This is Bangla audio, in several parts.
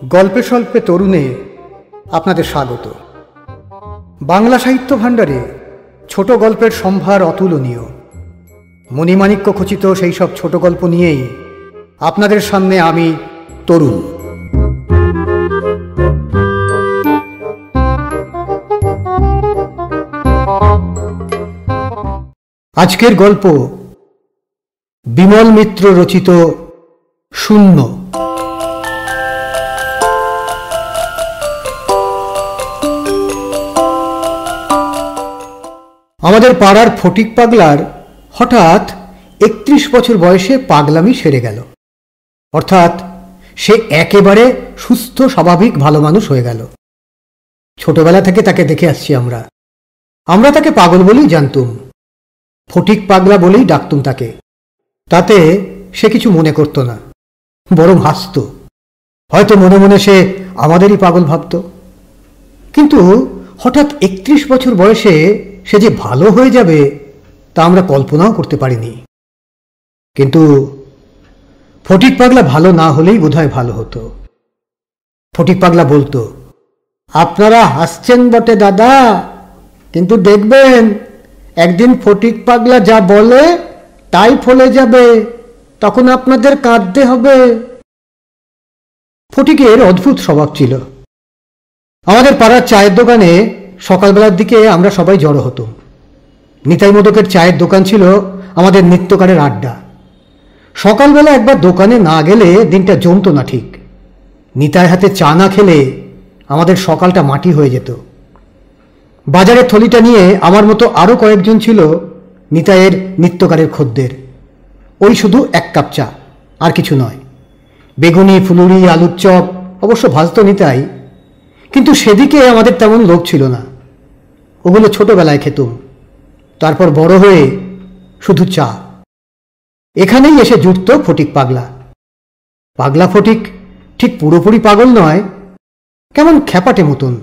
গল্পে স্বল্পে তরুণে আপনাদের স্বাগত। বাংলা সাহিত্য ভাণ্ডারে ছোট গল্পের সম্ভার অতুলনীয়। মণিমাণিক্য খচিত সেই সব ছোট গল্প নিয়েই আপনাদের সামনে আমি তরুণ। আজকের গল্প বিমল মিত্র রচিত শূন্য। আমাদের পাড়ার ফটিক পাগলার হঠাৎ ৩১ বছর বয়সে পাগলামি সেরে গেল। অর্থাৎ সে একেবারে সুস্থ স্বাভাবিক ভালো মানুষ হয়ে গেল। ছোটবেলা থেকে তাকে দেখে আসছি আমরা তাকে পাগল বলেই জানতুম, ফটিক পাগলা বলেই ডাকতুম তাকে। তাতে সে কিছু মনে করত না, বরং হাসত। হয়তো মনে মনে সে আমাদেরই পাগল ভাবত। কিন্তু হঠাৎ ৩১ বছর বয়সে সে যে ভালো হয়ে যাবে তা আমরা কল্পনাও করতে পারিনি। কিন্তু ফটিক পাগলা ভালো না হলেই বোধহয় ভালো হতো। ফটিক পাগলা বলতো, আপনারা হাসছেন বটে দাদা, কিন্তু দেখবেন একদিন ফটিক পাগলা যা বলে তাই ফলে যাবে, তখন আপনাদের কাঁদতে হবে। ফটিকের অদ্ভুত স্বভাব ছিল। আমাদের পাড়ার চায়ের দোকানে সকালবেলার দিকে আমরা সবাই জড়ো হতো। নিতাই মোদকের চায়ের দোকান ছিল আমাদের নিত্যকারের আড্ডা। সকালবেলা একবার দোকানে না গেলে দিনটা জমতো না ঠিক। নিতাই হাতে চা না খেলে আমাদের সকালটা মাটি হয়ে যেত। বাজারের থলিটা নিয়ে আমার মতো আরও কয়েকজন ছিল নিতাইয়ের নিত্যকারের খদ্দের। ওই শুধু এক কাপ চা, আর কিছু নয়। বেগুনি, ফুলুরি, আলুর চপ অবশ্য ভাজত নিতাই, কিন্তু সেদিকে আমাদের তেমন লোভ ছিল না। ওগুলো ছোটবেলায় খেতুম, তারপর বড় হয়ে শুধু চা। এখানেই এসে জুটত ফটিক পাগলা। পাগলা ফটিক ঠিক পুরোপুরি পাগল নয়, কেমন খ্যাপাটে মতন।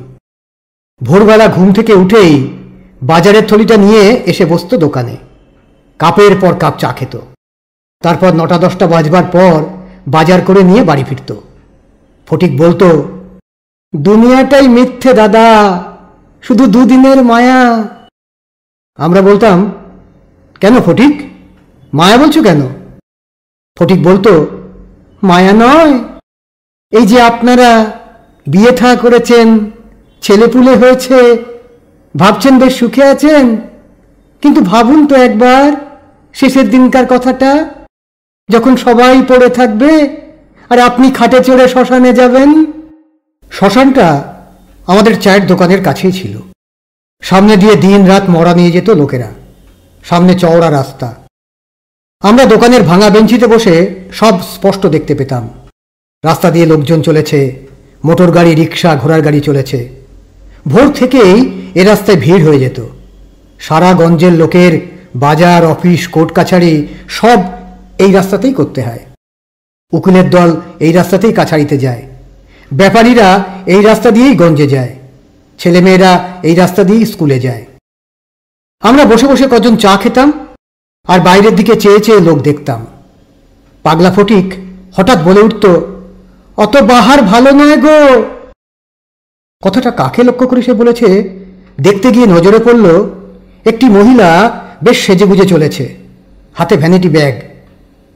ভোরবেলা ঘুম থেকে উঠেই বাজারের থলিটা নিয়ে এসে বসত দোকানে। কাপের পর কাপ চা খেত। তারপর ৯টা-১০টা বাজবার পর বাজার করে নিয়ে বাড়ি ফিরত। ফটিক বলতো, দুনিয়াটাই মিথ্যে দাদা, শুধু দুদিনের মায়া। আমরা বলতাম, কেন ফটিক, মায়া বলছো কেন? ফটিক বলতো, মায়া নয়, এই যে আপনারা বিয়ে থা করেছেন, ছেলেপুলে হয়েছে, ভাবছেন বেশ সুখে আছেন, কিন্তু ভাবুন তো একবার শেষের দিনকার কথাটা, যখন সবাই পড়ে থাকবে আর আপনি খাটে চড়ে শ্মশানে যাবেন। শ্মশানটা আমাদের চায়ের দোকানের কাছেই ছিল। সামনে দিয়ে দিন রাত মরা নিয়ে যেত লোকেরা। সামনে চওড়া রাস্তা। আমরা দোকানের ভাঙা বেঞ্চিতে বসে সব স্পষ্ট দেখতে পেতাম। রাস্তা দিয়ে লোকজন চলেছে, মোটর গাড়ি, রিক্সা, ঘোড়ার গাড়ি চলেছে। ভোর থেকেই এ রাস্তায় ভিড় হয়ে যেত। সারা গঞ্জের লোকের বাজার, অফিস, কোর্ট কাছারি সব এই রাস্তাতেই করতে হয়। উকিলের দল এই রাস্তাতেই কাছারিতে যায়। ব্যাপারীরা এই রাস্তা দিয়েই গঞ্জে যায়। ছেলেমেয়েরা এই রাস্তা দিয়েই স্কুলে যায়। আমরা বসে বসে কজন চা খেতাম আর বাইরের দিকে চেয়ে চেয়ে লোক দেখতাম। পাগলা ফটিক হঠাৎ বলে উঠত, অত বাহার ভালো নয় গো। কথাটা কাকে লক্ষ্য করে সে বলেছে দেখতে গিয়ে নজরে পড়ল একটি মহিলা বেশ সেজেগুজে চলেছে, হাতে ভ্যানিটি ব্যাগ।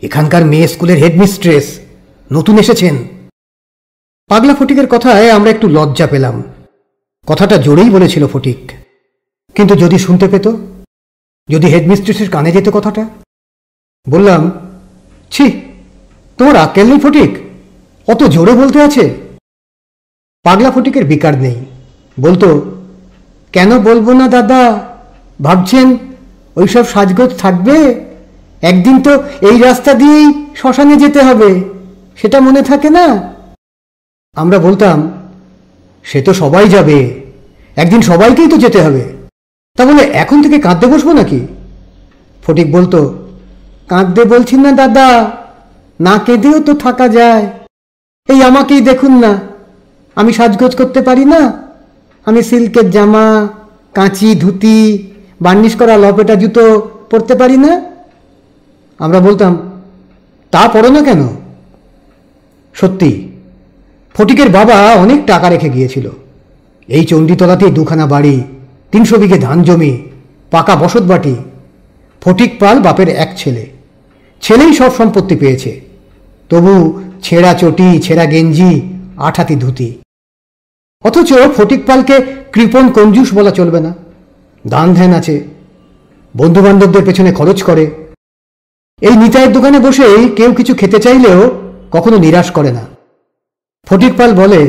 এখানকার মেয়ে স্কুলের হেডমিস্ট্রেস, নতুন এসেছেন। পাগলা ফটিকের কথায় আমরা একটু লজ্জা পেলাম। কথাটা জোরেই বলেছিল ফটিক, কিন্তু যদি শুনতে পেত, যদি হেডমিস্ট্রেসের কানে যেত কথাটা। বললাম, ছি, তোমার আক্কেল নেই ফটিক, অত জোরে বলতে আছে? পাগলা ফটিকের বিকার নেই, বলতো, কেন বলবো না দাদা, ভাবছেন ওইসব সাজগোজ থাকবে? একদিন তো এই রাস্তা দিয়েই শ্মশানে যেতে হবে, সেটা মনে থাকে না? আমরা বলতাম, সে তো সবাই যাবে, একদিন সবাইকেই তো যেতে হবে, তা বলে এখন থেকে কাঁদতে বসবো নাকি? ফটিক বলতো, কাঁদতে বলছি না দাদা, না কেঁদেও তো থাকা যায়। এই আমাকেই দেখুন না, আমি সাজগোজ করতে পারি না। আমি সিল্কের জামা, কাঁচি, ধুতি, বার্নিশ করা লপেটা জুতো পরতে পারি না। আমরা বলতাম, তা পরো না কেন? সত্যি ফটিকের বাবা অনেক টাকা রেখে গিয়েছিল। এই চণ্ডীতলাতেই 2খানা বাড়ি, 300 বিঘে ধান জমি, পাকা বসতবাটি। ফটিক পাল বাপের এক ছেলে, ছেলেই সব সম্পত্তি পেয়েছে। তবু ছেঁড়া চটি, ছেঁড়া গেঞ্জি, আঠাতি ধুতি। অথচ ফটিক পালকে কৃপণ কঞ্জুস বলা চলবে না। দান ধ্যান আছে, বন্ধুবান্ধবদের পেছনে খরচ করে। এই নিতাইয়ের দোকানে বসেই কেউ কিছু খেতে চাইলেও কখনো নিরাশ করে না। ফটিক পাল বলে,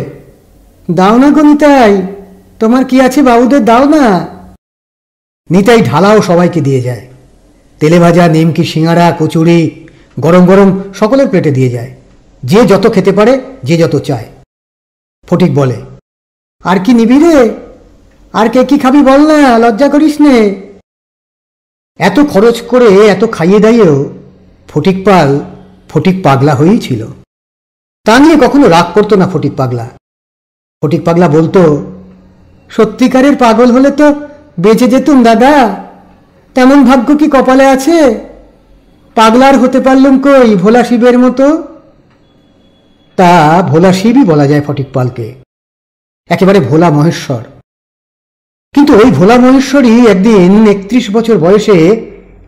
দাও না গো নিতাই, তোমার কি আছে বাবুদের দাও না। নিতাই ঢালাও সবাইকে দিয়ে যায়। তেলে ভাজা, নিমকি, সিঙাড়া, কচুরি গরম গরম সকলের প্লেটে দিয়ে যায়। যে যত খেতে পারে, যে যত চায়। ফটিক বলে, আর কি নিবি রে? আর কে কি খাবি বল না, লজ্জা করিস নে। এত খরচ করে এত খাইয়ে দাইয়েও ফটিক পাল ফটিক পাগলা হয়েই ছিল। তা নিয়ে কখনো রাগ করতো না ফটিক পাগলা। ফটিক পাগলা বলতো, সত্যিকারের পাগল হলে তো বেঁচে যেতুম দাদা, তেমন ভাগ্য কি কপালে আছে? পাগলার হতে পারলুম কই ভোলা শিবের মতো। তা ভোলা শিবই বলা যায় ফটিক পালকে, একেবারে ভোলা মহেশ্বর। কিন্তু ওই ভোলা মহেশ্বরই একদিন 31 বছর বয়সে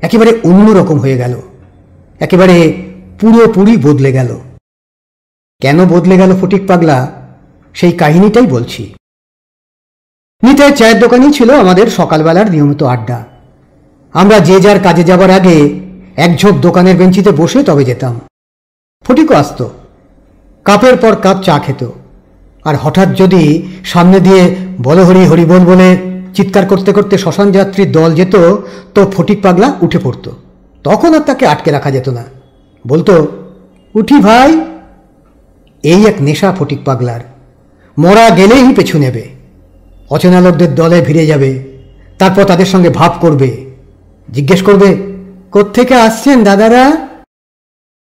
একেবারে অন্যরকম হয়ে গেল, একেবারে পুরোপুরি বদলে গেল। কেন বদলে গেল ফটিক পাগলা, সেই কাহিনীটাই বলছি। নিতাইয়ের চায়ের দোকানই ছিল আমাদের সকালবেলার নিয়মিত আড্ডা। আমরা যে যার কাজে যাবার আগে একঝোপ দোকানের বেঞ্চিতে বসে তবে যেতাম। ফটিকও আসত, কাপের পর কাপ চা খেত। আর হঠাৎ যদি সামনে দিয়ে বলহরি হরিবোল বলে চিৎকার করতে করতে শ্মশান যাত্রীর দল যেত, তো ফটিক পাগলা উঠে পড়ত। তখন আর তাকে আটকে রাখা যেত না, বলতো, উঠি ভাই। এই এক নেশা ফটিক পাগলার। মরা গেলেই পেছু নেবে, অচেনা লোকদের দলে ভিড়ে যাবে, তারপর তাদের সঙ্গে ভাব করবে, জিজ্ঞেস করবে, কোত্থেকে আসছেন দাদারা?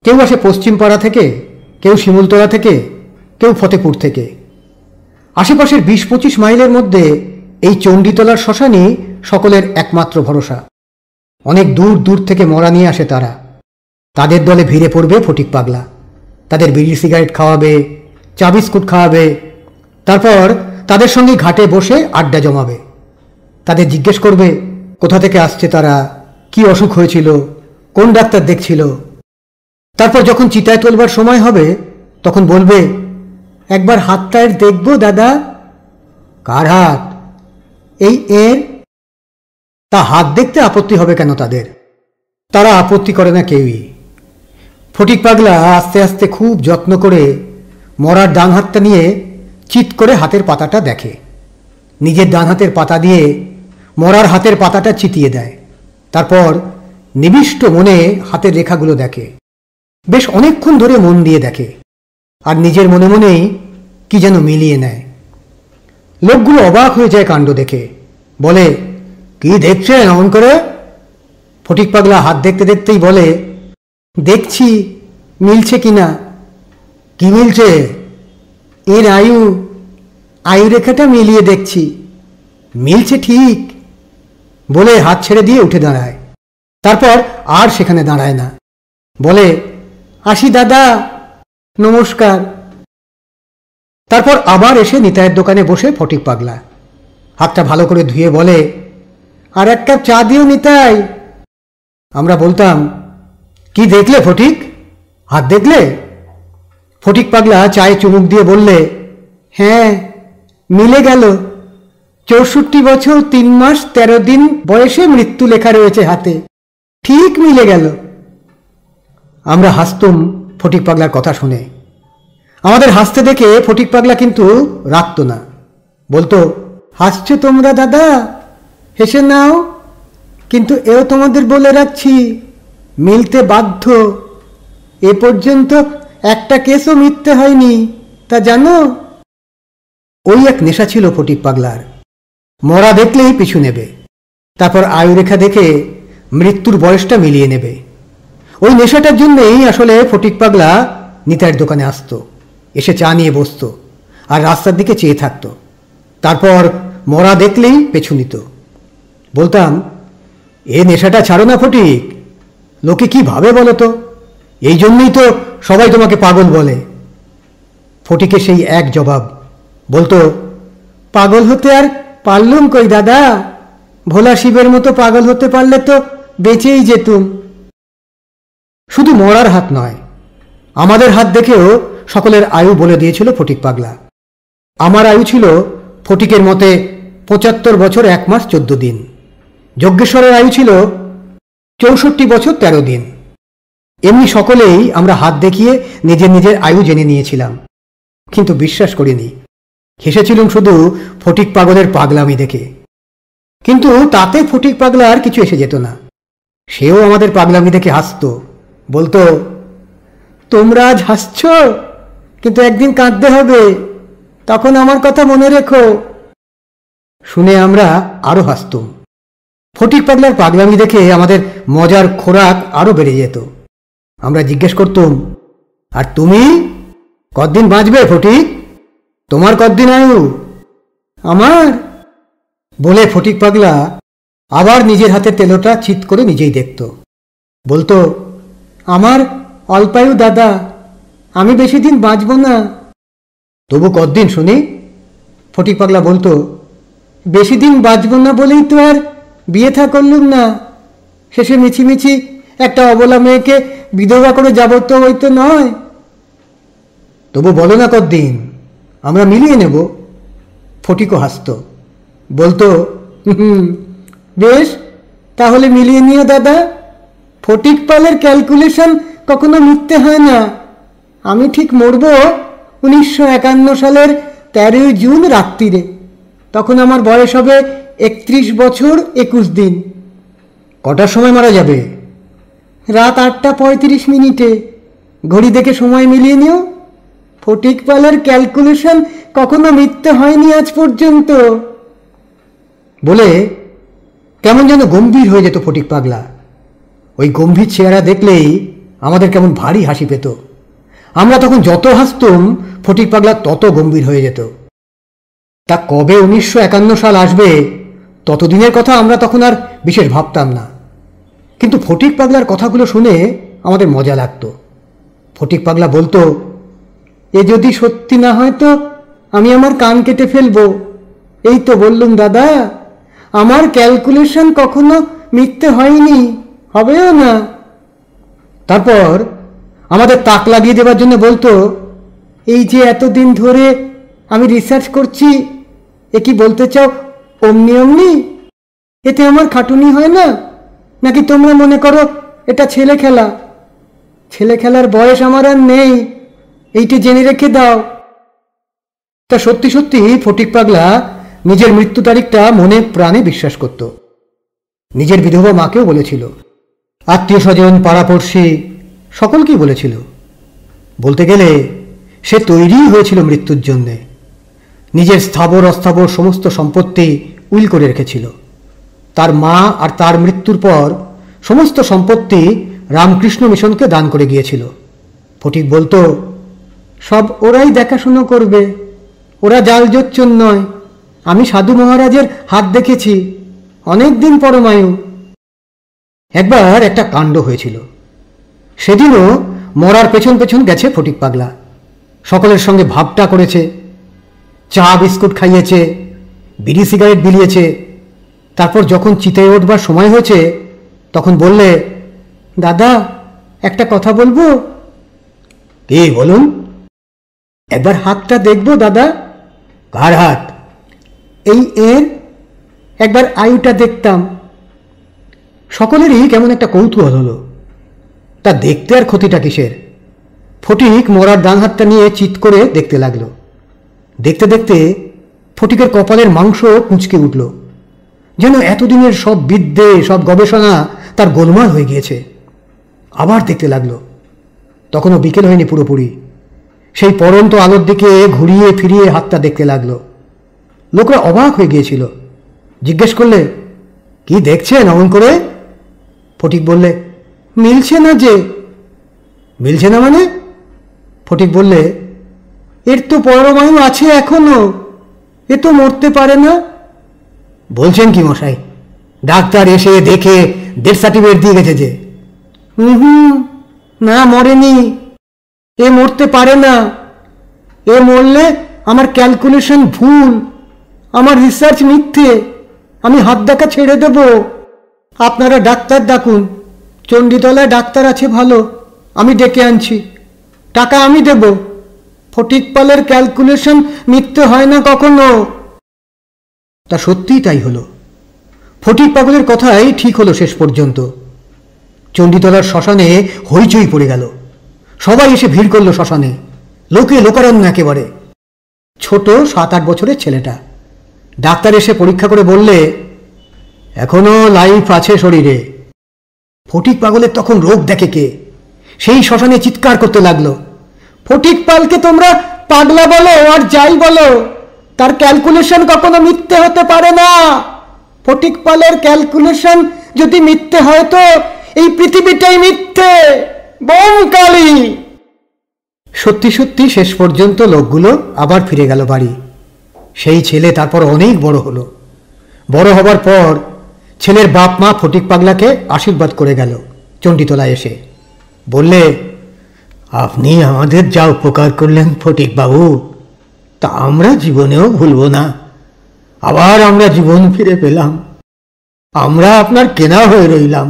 কেউ আসে পশ্চিম পাড়া থেকে, কেউ শিমুলতলা থেকে, কেউ ফতেপুর থেকে। আশেপাশের 20-25 মাইলের মধ্যে এই চণ্ডীতলার শ্মশানই সকলের একমাত্র ভরসা। অনেক দূর দূর থেকে মরা নিয়ে আসে তারা। তাদের দলে ভিড়ে পড়বে ফটিক পাগলা, তাদের বিড়ি সিগারেট খাওয়াবে, চা বিস্কুট খাওয়াবে, তারপর তাদের সঙ্গে ঘাটে বসে আড্ডা জমাবে। তাদের জিজ্ঞেস করবে কোথা থেকে আসছে তারা, কি অসুখ হয়েছিল, কোন ডাক্তার দেখছিল। তারপর যখন চিতায় তোলবার সময় হবে তখন বলবে, একবার হাতটায়ের দেখব দাদা। কার হাত? এই এর। তা হাত দেখতে আপত্তি হবে কেন তাদের? তারা আপত্তি করে না কেউই। ফটিক পাগলা আস্তে আস্তে খুব যত্ন করে মরার ডান হাতটা নিয়ে চিৎ করে হাতের পাতাটা দেখে। নিজের ডান হাতের পাতা দিয়ে মরার হাতের পাতাটা চিতিয়ে দেয়। তারপর নিবিষ্ট মনে হাতের রেখাগুলো দেখে। বেশ অনেকক্ষণ ধরে মন দিয়ে দেখে, আর নিজের মনে মনেই কি যেন মিলিয়ে নেয়। লোকগুলো অবাক হয়ে যায় কাণ্ড দেখে, বলে, কি দেখছেন এমন করে? ফটিক পাগলা হাত দেখতে দেখতেই বলে, দেখছি মিলছে কিনা। কি মিলছে? এর আয়ু রেখাটা মিলিয়ে দেখছি, মিলছে ঠিক বলে হাত ছেড়ে দিয়ে উঠে দাঁড়ায়। তারপর আর সেখানে দাঁড়ায় না, বলে, আসি দাদা, নমস্কার। তারপর আবার এসে নিতাইয়ের দোকানে বসে ফটিক পাগলা হাতটা ভালো করে ধুয়ে বলে, আর এক কাপ চা দিও নিতাই। আমরা বলতাম, কি দেখলে ফটিক, হাত দেখলে? ফটিক পাগলা চায়ে চুমুক দিয়ে বললে, হ্যাঁ মিলে গেল। 64 বছর 3 মাস 13 দিন বয়সে মৃত্যু লেখা রয়েছে হাতে, ঠিক মিলে গেল। আমরা হাসতুম ফটিক পাগলার কথা শুনে। আমাদের হাসতে দেখে ফটিক পাগলা কিন্তু রাখত না, বলতো, হাসছো তোমরা দাদা, হেসে নাও, কিন্তু এও তোমাদের বলে রাখছি, মিলতে বাধ্য। এ পর্যন্ত একটা কেসও মিথ্যে হয়নি, তা জানো? ওই এক নেশা ছিল ফটিক পাগলার। মরা দেখলেই পিছু নেবে, তারপর আয়ুরেখা দেখে মৃত্যুর বয়সটা মিলিয়ে নেবে। ওই নেশাটার জন্যই আসলে ফটিক পাগলা নিতাইয়ের দোকানে আসত, এসে চা নিয়ে বসত আর রাস্তার দিকে চেয়ে থাকত। তারপর মরা দেখলেই পেছু নিত। বলতাম, এ নেশাটা ছাড়ো না ফটিক, লোকে কি ভাবে বলো তো, এই জন্যই তো সবাই তোমাকে পাগল বলে। ফটিকের সেই এক জবাব। বলতো, পাগল হতে আর পারলুম কই দাদা, ভোলা শিবের মতো পাগল হতে পারলে তো বেঁচেই যেতুম। শুধু মরার হাত নয়, আমাদের হাত দেখেও সকলের আয়ু বলে দিয়েছিল ফটিক পাগলা। আমার আয়ু ছিল ফটিকের মতে ৭৫ বছর ১ মাস ১৪ দিন। যজ্ঞেশ্বরের আয়ু ছিল ৬৪ বছর ১৩ দিন। এমনি সকলেই আমরা হাত দেখিয়ে নিজের নিজের আয়ু জেনে নিয়েছিলাম, কিন্তু বিশ্বাস করিনি। হেসেছিলুম শুধু ফটিক পাগলের পাগলামি দেখে। কিন্তু তাতে ফটিক পাগলা আর কিছু এসে যেত না। সেও আমাদের পাগলামি দেখে হাসত, বলতো, তোমরা আজ হাসছ, কিন্তু একদিন কাঁদতে হবে, তখন আমার কথা মনে রেখো। শুনে আমরা আরো হাসতুম। ফটিক পাগলার পাগলামি দেখে আমাদের মজার খোরাক আরো বেড়ে যেত। আমরা জিজ্ঞেস করতুম, আর তুমি কতদিন বাঁচবে ফটিক? তোমার কতদিন আয়ু? আমার, বলে ফটিক পাগলা আবার নিজের হাতে তেলোটা চিৎ করে নিজেই দেখত। বলতো, আমার অল্পায়ু দাদা, আমি বেশি দিন বাঁচব না। তবু কতদিন শুনি? ফটিক পাগলা বলতো, বেশি দিন বাঁচব না বলেই তো আর বিয়ে থা করলুম না। শেষে মিছিমিছি একটা অবলা মেয়েকে বিধবা করে যাব তো ওই তো নয়। তবু বলো না কতদিন, আমরা মিলিয়ে নেব। ফটিকও হাসত, বলতো, বেশ, তাহলে মিলিয়ে নিও দাদা। ফটিক পালের ক্যালকুলেশন কখনো মিথ্যে হয় না। আমি ঠিক মরব ১৯৫১ সালের ১৩ জুন রাত্রিরে। তখন আমার বয়স হবে ৩১ বছর ২১ দিন। কটার সময় মারা যাবে? রাত ৮টা ৩৫ মিনিটে। ঘড়ি দেখে সময় মিলিয়ে নিও। ফটিক পালের ক্যালকুলেশন কখনো মিথ্যে হয়নি আজ পর্যন্ত। বলে কেমন যেন গম্ভীর হয়ে যেত ফটিক পাগলা। ওই গম্ভীর চেহারা দেখলেই আমাদের কেমন ভারী হাসি পেত। আমরা তখন যত হাসতুম, ফটিক পাগলা তত গম্ভীর হয়ে যেত। তা কবে ১৯৫১ সাল আসবে ততদিনের কথা আমরা তখন আর বিশেষ ভাবতাম না। কিন্তু ফটিক পাগলার কথাগুলো শুনে আমাদের মজা লাগত। ফটিক পাগলা বলতো, এ যদি সত্যি না হয় তো আমি আমার কান কেটে ফেলবো। এই তো বললুম দাদা, আমার ক্যালকুলেশন কখনো মিথ্যে হয়নি, হবেও না। তারপর আমাদের তাক লাগিয়ে দেবার জন্য বলতো, এই যে এতদিন ধরে আমি রিসার্চ করছি, এ কি বলতে চাও অমনি অমনি? এতে আমার খাটুনি হয় না? নাকি তোমরা মনে করো এটা ছেলে খেলা? ছেলে খেলার বয়স আমার আর নেই, এইটা জেনে রেখে দাও। তা সত্যি সত্যি ফটিক পাগলা নিজের মৃত্যু তারিখটা মনে প্রাণে বিশ্বাস করত। নিজের বিধবা মাকেও বলেছিল, আত্মীয় স্বজন পাড়াপড়শি সকলকেই বলেছিল। বলতে গেলে সে তৈরি হয়েছিল মৃত্যুর জন্যে। নিজের স্থাবর অস্থাবর সমস্ত সম্পত্তি উইল করে রেখেছিল। তার মা আর তার মৃত্যুর পর সমস্ত সম্পত্তি রামকৃষ্ণ মিশনকে দান করে গিয়েছিল। ফটিক বলতো, সব ওরাই দেখাশুনো করবে, ওরা জাল জোচ্চর নয়। আমি সাধু মহারাজের হাত দেখেছি, অনেক দিন পরমায়ু। একবার একটা কাণ্ড হয়েছিল। সেদিনও মরার পেছন পেছন গেছে ফটিক পাগলা। সকলের সঙ্গে ভাবটা করেছে, চা বিস্কুট খাইয়েছে, বিড়ি সিগারেট বিলিয়েছে। তারপর যখন চিতায় উঠবার সময় হয়েছে তখন বললে, দাদা একটা কথা বলবো? কি বলুন? একবার হাতটা দেখবো দাদা। কার হাত? এই এর, একবার আয়ুটা দেখতাম। সকলেরই কেমন একটা কৌতূহল হলো। তা দেখতে আর ক্ষতিটা কিসের? ফটিক মরার ডান হাতটা নিয়ে চিৎ করে দেখতে লাগলো। দেখতে দেখতে ফটিকের কপালের মাংস কুঁচকে উঠল, যেন এতদিনের সব বিদ্যে সব গবেষণা তার গোলমাল হয়ে গিয়েছে। আবার দেখতে লাগলো। তখনও বিকেল হয়নি পুরোপুরি। সেই পরন্ত আলোর দিকে ঘুরিয়ে ফিরিয়ে হাতটা দেখতে লাগলো। লোকরা অবাক হয়ে গিয়েছিল। জিজ্ঞেস করলে, কি দেখছেন অমন করে? ফটিক বললে, মিলছে না যে। মিলছে না মানে? ফটিক বললে, এর তো পরমায়ু আছে এখনো, এ তো মরতে পারে না। বলছেন কি মশাই? ডাক্তার এসে দেখে ডেথ সার্টিফিকেট দিয়ে গেছে যে। না, মরেনি, এ মরতে পারে না। এ মরলে আমার ক্যালকুলেশন ভুল, আমার রিসার্চ মিথ্যে, আমি হাত দেখা ছেড়ে দেব। আপনারা ডাক্তার ডাকুন, চণ্ডীতলায় ডাক্তার আছে ভালো, আমি ডেকে আনছি, টাকা আমি দেব। ফটিকপালের ক্যালকুলেশন মিথ্যে হয় না কখনো। তা সত্যিই তাই হলো। ফটিক পাগলের কথাই ঠিক হলো শেষ পর্যন্ত। চণ্ডীতলার শ্মশানে হইচই পড়ে গেল, সবাই এসে ভিড় করলো শ্মশানে, লোকে লোকারণ্য একেবারে। ছোট 7-8 বছরের ছেলেটা। ডাক্তার এসে পরীক্ষা করে বললে এখনো লাইফ আছে শরীরে। ফটিক পাগলের তখন রোগ দেখে কে, সেই শ্মশানে চিৎকার করতে লাগলো, ফটিক পালকে তোমরা পাগলা বলো আর যাই বলো, তার ক্যালকুলেশন কখনো মিথ্যে হতে পারে না। ফটিক পালের ক্যালকুলেশন যদি মিথ্যে হয় তো এই পৃথিবীটাই মিথ্যে, বোম কালী। সত্যি সত্যি শেষ পর্যন্ত লোকগুলো আবার ফিরে গেল বাড়ি। সেই ছেলে তারপর অনেক বড় হলো। বড় হবার পর ছেলের বাপ মা ফটিক পাগলাকে আশীর্বাদ করে গেল চণ্ডীতলায় এসে। বললে, আপনি আমাদের যা উপকার করলেন ফটিক বাবু, তা আমরা জীবনেও ভুলব না। আবার আমরা জীবন ফিরে পেলাম, আমরা আপনার কেনা হয়ে রইলাম।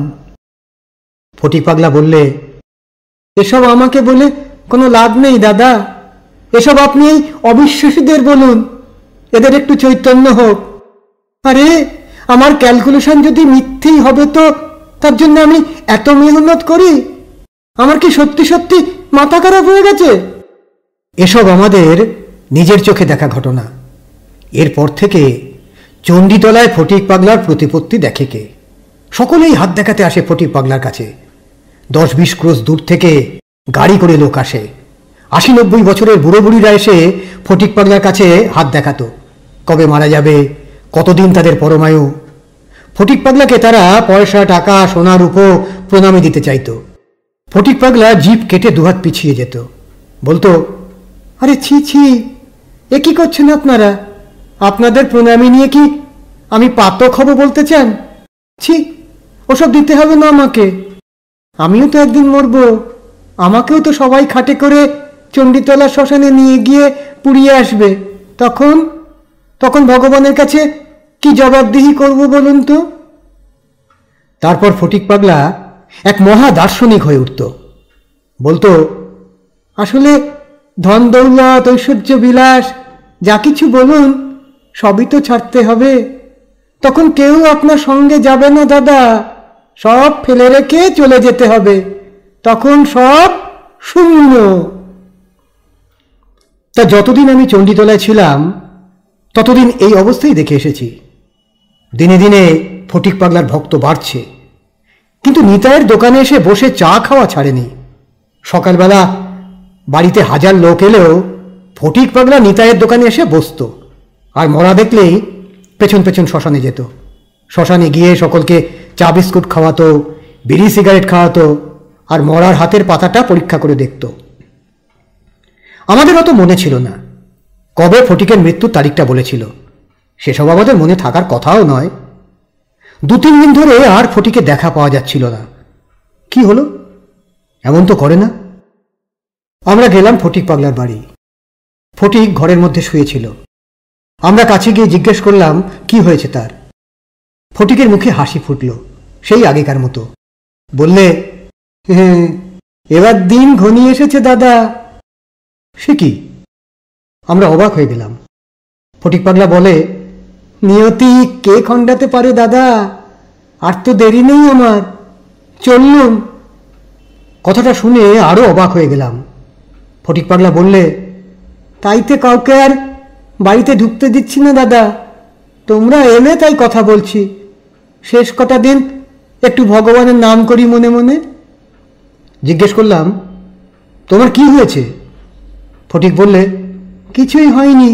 ফটিক পাগলা বললে, এসব আমাকে বলে কোনো লাভ নেই দাদা, এসব আপনি এই অবিশ্বাসীদের বলুন, এদের একটু চৈতন্য হোক। আরে আমার ক্যালকুলেশন যদি মিথ্যেই হবে তো তার জন্য আমি এত মেহনত করি? আমার কি সত্যি সত্যি মাথা খারাপ হয়ে গেছে? এসব আমাদের নিজের চোখে দেখা ঘটনা। এরপর থেকে চণ্ডীতলায় ফটিক পাগলার প্রতিপত্তি দেখে কে? সকলেই হাত দেখাতে আসে ফটিক পাগলার কাছে। 10-20 ক্রোশ দূর থেকে গাড়ি করে লোক আসে। 80-90 বছরের বুড়ো বুড়িরা এসে ফটিক পাগলার কাছে হাত দেখাতো, কবে মারা যাবে, কতদিন তাদের পরমায়ু। ফটিক পাগলাকে তারা পয়সা, টাকা, সোনা রূপো প্রণামী দিতে চাইত। ফটিক পাগলা জিভ কেটে দুহাত পিছিয়ে যেত, বলতো, আরে ছি ছি, এ কি করছেন আপনারা? আপনাদের প্রণামী নিয়ে কি আমি পাতক হব বলতে চান? ছি, ওসব দিতে হবে না আমাকে, আমিও তো একদিন মরব, আমাকেও তো সবাই খাটে করে চণ্ডীতলা শ্মশানে নিয়ে গিয়ে পুড়িয়ে আসবে। তখন তখন ভগবানের কাছে কি জবাবদিহি করব বলুন তো? তারপর ফটিক পাগলা এক মহা দার্শনিক হয়ে উঠত। বলতো, আসলে ধন দৌলত, ঐশ্বর্য বিলাস যা কিছু বলুন সবই তো ছাড়তে হবে। তখন কেউ আপনার সঙ্গে যাবে না দাদা, সব ফেলে রেখে চলে যেতে হবে, তখন সব শূন্য। তা যতদিন আমি চণ্ডীতলায় ছিলাম ততদিন এই অবস্থাই দেখে এসেছি। দিনে দিনে ফটিক পাগলার ভক্ত বাড়ছে, কিন্তু নিতাইয়ের দোকানে এসে বসে চা খাওয়া ছাড়েনি। সকালবেলা বাড়িতে 1000 লোক এলেও ফটিক পাগলা নিতাইয়ের দোকানে এসে বসত, আর মরা দেখলেই পেছন পেছন শ্মশানে যেত। শ্মশানে গিয়ে সকলকে চা বিস্কুট খাওয়াতো, বিড়ি সিগারেট খাওয়াতো, আর মরার হাতের পাতাটা পরীক্ষা করে দেখত। আমাদের অত মনে ছিল না কবে ফটিকের মৃত্যুর তারিখটা বলেছিল, সেসব আমাদের মনে থাকার কথাও নয়। 2-3 দিন ধরে আর ফটিকে দেখা পাওয়া যাচ্ছিল না। কি হলো? এমন তো করে না। আমরা গেলাম ফটিক পাগলার বাড়ি। ফটিক ঘরের মধ্যে শুয়েছিল। আমরা কাছে গিয়ে জিজ্ঞেস করলাম কি হয়েছে তার। ফটিকের মুখে হাসি ফুটল, সেই আগেকার মতো। বললে, এবার দিন ঘনিয়ে এসেছে দাদা। সে কি? আমরা অবাক হয়ে গেলাম। ফটিক পাগলা বলে, নিয়তি কে খণ্ডাতে পারে দাদা, আর তো দেরি নেই আমার, চললুম। কথাটা শুনে আরো অবাক হয়ে গেলাম। ফটিক পাগলা বললে, তাইতে কাউকে আর বাড়িতে ঢুকতে দিচ্ছি না দাদা, তোমরা এলে তাই কথা বলছি, শেষ কটা দিন একটু ভগবানের নাম করি মনে মনে। জিজ্ঞেস করলাম, তোমার কি হয়েছে? ফটিক বললে, কিছুই হয়নি,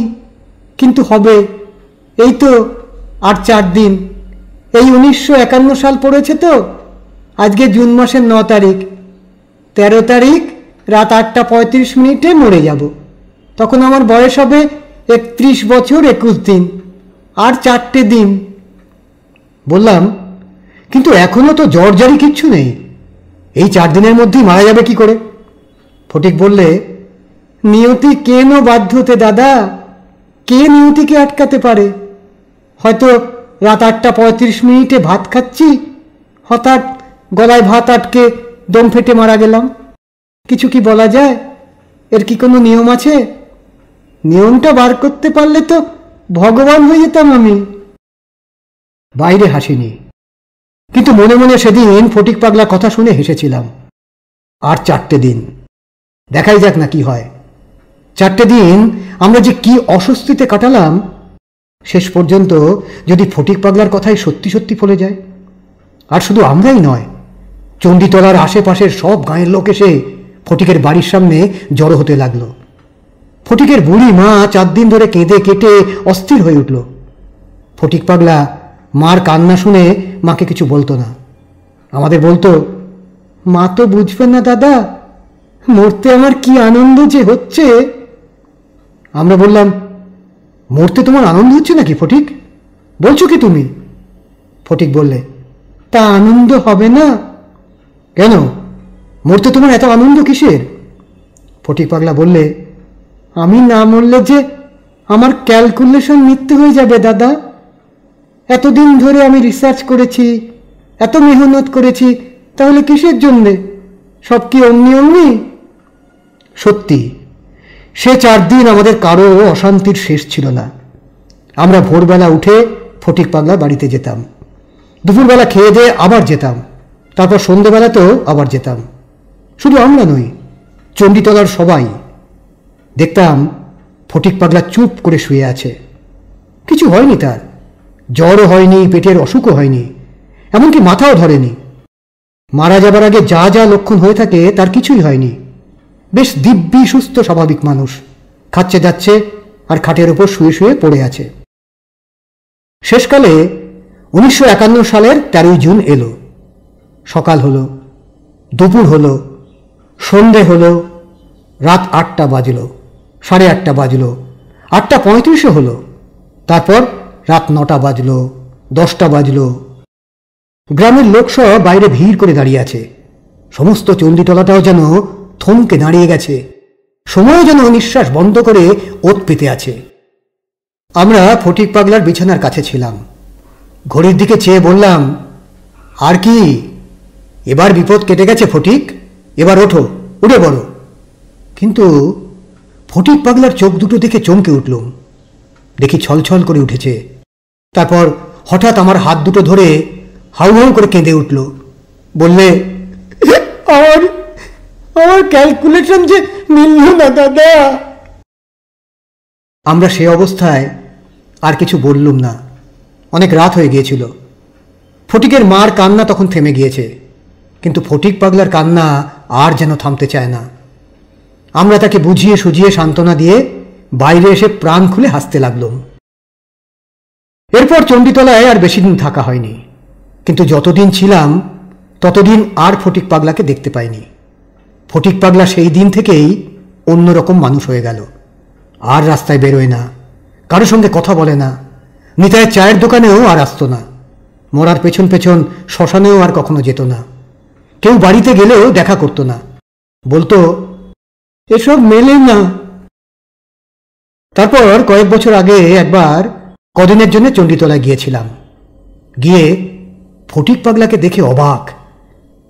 কিন্তু হবে, এই তো আর 4 দিন। এই 1951 সাল পড়েছে তো, আজকে জুন মাসের 9 তারিখ, 13 তারিখ রাত 8:35 মরে যাব। তখন আমার বয়স হবে 31 বছর 21 দিন, আর 4টে দিন। বললাম, কিন্তু এখনো তো জ্বর জারি কিচ্ছু নেই, এই 4 দিনের মধ্যেই মারা যাবে কি করে? ফটিক বললে, নিয়তি কেন বাধ্যতে দাদা? কে নিয়তিকে আটকাতে পারে? হয়তো রাত 8:35 ভাত খাচ্ছি, হঠাৎ গলায় ভাত আটকে দম ফেটে মারা গেলাম। কিছু কি বলা যায়? এর কি কোনো নিয়ম আছে? নিয়মটা বার করতে পারলে তো ভগবান হয়ে যেতাম আমি। বাইরে হাসিনি, কিন্তু মনে মনে সেদিন ফটিক পাগলার কথা শুনে হেসেছিলাম। আর 4টে দিন, দেখাই যাক না কি হয়। 4টে দিন আমরা যে কি অস্বস্তিতে কাটালাম, শেষ পর্যন্ত যদি ফটিক পাগলার কথাই সত্যি সত্যি ফলে যায়। আর শুধু আমরাই নয়, চণ্ডীতলার আশেপাশের সব গাঁয়ের লোক এসে ফটিকের বাড়ির সামনে জড়ো হতে লাগলো। ফটিকের বুড়ি মা 4 দিন ধরে কেঁদে কেটে অস্থির হয়ে উঠল। ফটিক পাগলা মার কান্না শুনে মাকে কিছু বলতো না। আমাদের বলতো, মা তো বুঝবেন না দাদা, মরতে আমার কি আনন্দ যে হচ্ছে। আমরা বললাম, মরতে তোমার আনন্দ হচ্ছে নাকি ফটিক? বলছো কি তুমি? ফটিক বললে, তা আনন্দ হবে না? কেন, মরতে তোমার এত আনন্দ কিসের? ফটিক পাগলা বললে, আমি না মরলে যে আমার ক্যালকুলেশন মিথ্যে হয়ে যাবে দাদা। এতদিন ধরে আমি রিসার্চ করেছি, এত মেহনত করেছি, তাহলে কিসের জন্যে? সব কি অমনি অমনি? সত্যি, সে 4 দিন আমাদের কারো অশান্তির শেষ ছিল না। আমরা ভোরবেলা উঠে ফটিক পাগলা বাড়িতে যেতাম, দুপুরবেলা খেয়ে দিয়ে আবার যেতাম, তারপর সন্ধ্যেবেলাতেও আবার যেতাম। শুধু আমরা নই, চণ্ডীতলার সবাই। দেখতাম ফটিক পাগলা চুপ করে শুয়ে আছে, কিছু হয়নি তার, জ্বরও হয়নি, পেটের অসুখও হয়নি, এমনকি মাথাও ধরেনি। মারা যাবার আগে যা যা লক্ষণ হয়ে থাকে তার কিছুই হয়নি। বেশ দিব্যি সুস্থ স্বাভাবিক মানুষ, খাচ্ছে যাচ্ছে আর খাটের ওপর শুয়ে শুয়ে পড়ে আছে। শেষকালে 1951 সালের 13ই জুন এলো। সকাল হলো, দুপুর হলো, সন্ধে হলো, রাত 8টা বাজলো, 8:30 বাজলো, 8:35 হলো, তারপর রাত 9টা বাজলো, 10টা বাজলো। গ্রামের লোক সব বাইরে ভিড় করে দাঁড়িয়ে আছে। সমস্ত চণ্ডীতলাটাও যেন থমকে দাঁড়িয়ে গেছে, সময় যেন নিঃশ্বাস বন্ধ করে ওত পেতে আছে। আমরা ফটিক পাগলার বিছানার কাছে ছিলাম। ঘড়ির দিকে চেয়ে বললাম, আর কি, এবার বিপদ কেটে গেছে ফটিক, এবার ওঠো, উঠে পড়ো। কিন্তু ফটিক পাগলার চোখ দুটো দেখে চমকে উঠলুম। দেখি ছলছল করে উঠেছে। তারপর হঠাৎ আমার হাত দুটো ধরে হাউ হাউ করে কেঁদে উঠল। বললে, আমার ক্যালকুলেশন যে মিলল না দাদা। আমরা সে অবস্থায় আর কিছু বললুম না। অনেক রাত হয়ে গিয়েছিল। ফটিকের মার কান্না তখন থেমে গিয়েছে, কিন্তু ফটিক পাগলার কান্না আর যেন থামতে চায় না। আমরা তাকে বুঝিয়ে সুঝিয়ে সান্ত্বনা দিয়ে বাইরে এসে প্রাণ খুলে হাসতে লাগলাম। এরপর চণ্ডীতলায় আর বেশি দিন থাকা হয়নি, কিন্তু যতদিন ছিলাম ততদিন আর ফটিক পাগলাকে দেখতে পাইনি। ফটিক পাগলা সেই দিন থেকেই অন্যরকম মানুষ হয়ে গেল। আর রাস্তায় বেরোয় না, কারো সঙ্গে কথা বলে না, নিতাইয়ের চায়ের দোকানেও আর আসতো না, মরার পেছন পেছন শ্মশানেও আর কখনো যেত না, কেউ বাড়িতে গেলেও দেখা করতো না, বলতো, এসব মেলে না। তারপর কয়েক বছর আগে একবার কদিনের জন্য চণ্ডীতলায় গিয়েছিলাম। গিয়ে ফটিক পাগলাকে দেখে অবাক।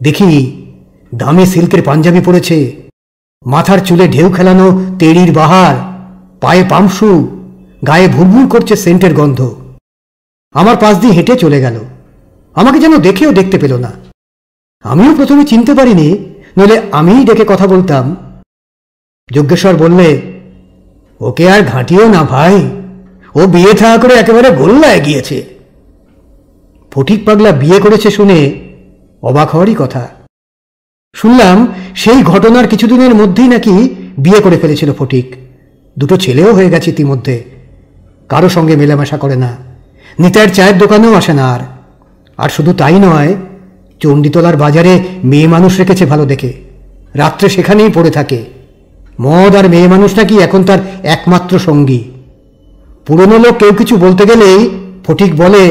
দেখি দামি সিল্কের পাঞ্জাবি পরেছে, মাথার চুলে ঢেউ খেলানো তেড়ির বাহার, পায়ে পামশু, গায়ে ভুরভুর করছে সেন্টের গন্ধ। আমার পাশ দিয়ে হেঁটে চলে গেল। আমাকে যেন দেখেও দেখতে পেল না। আমিও প্রথমে চিনতে পারিনি, নইলে আমিই ডেকে কথা বলতাম। যজ্ঞেশ্বর বললে, ওকে আর ঘাঁটিও না ভাই, ও বিয়ে থা করে একেবারে গোল্লায় গিয়েছে। ফটিক পাগলা বিয়ে করেছে শুনে অবাক হওয়ারই কথা। শুনলাম সেই ঘটনার কিছুদিনের মধ্যেই নাকি বিয়ে করে ফেলেছিল ফটিক। 2টো ছেলেও হয়ে গেছে ইতিমধ্যে। কারো সঙ্গে মেলামেশা করে না, নিতাইয়ের চায়ের দোকানেও আসে না। আর শুধু তাই নয়, চণ্ডীতলার বাজারে মেয়ে মানুষ রেখেছে ভালো দেখে, রাত্রে সেখানেই পড়ে থাকে। মদ আর মেয়ে মানুষ নাকি এখন তার একমাত্র সঙ্গী। পুরনো লোক কেউ কিছু বলতে গেলেই ফটিক বলে,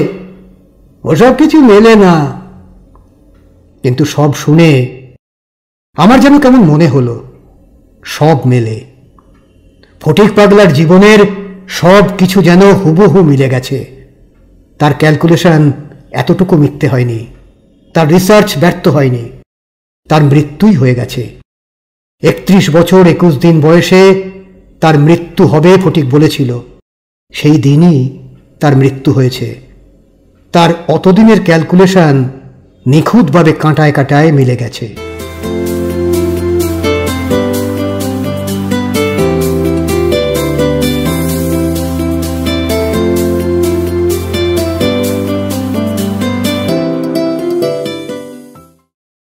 ওসব কিছু মেলে না। কিন্তু সব শুনে আমার যেন কেমন মনে হলো, সব মেলে। ফটিক পাগলার জীবনের সব কিছু যেন হুবহু মিলে গেছে। তার ক্যালকুলেশন এতটুকু মিথ্যে হয়নি, তার রিসার্চ ব্যর্থ হয়নি, তার মৃত্যুই হয়ে গেছে। 31 বছর 21 দিন বয়সে তার মৃত্যু হবে ফটিক বলেছিল, সেই দিনই তার মৃত্যু হয়েছে। তার অতদিনের ক্যালকুলেশন নিখুঁতভাবে কাঁটায় কাঁটায় মিলে গেছে।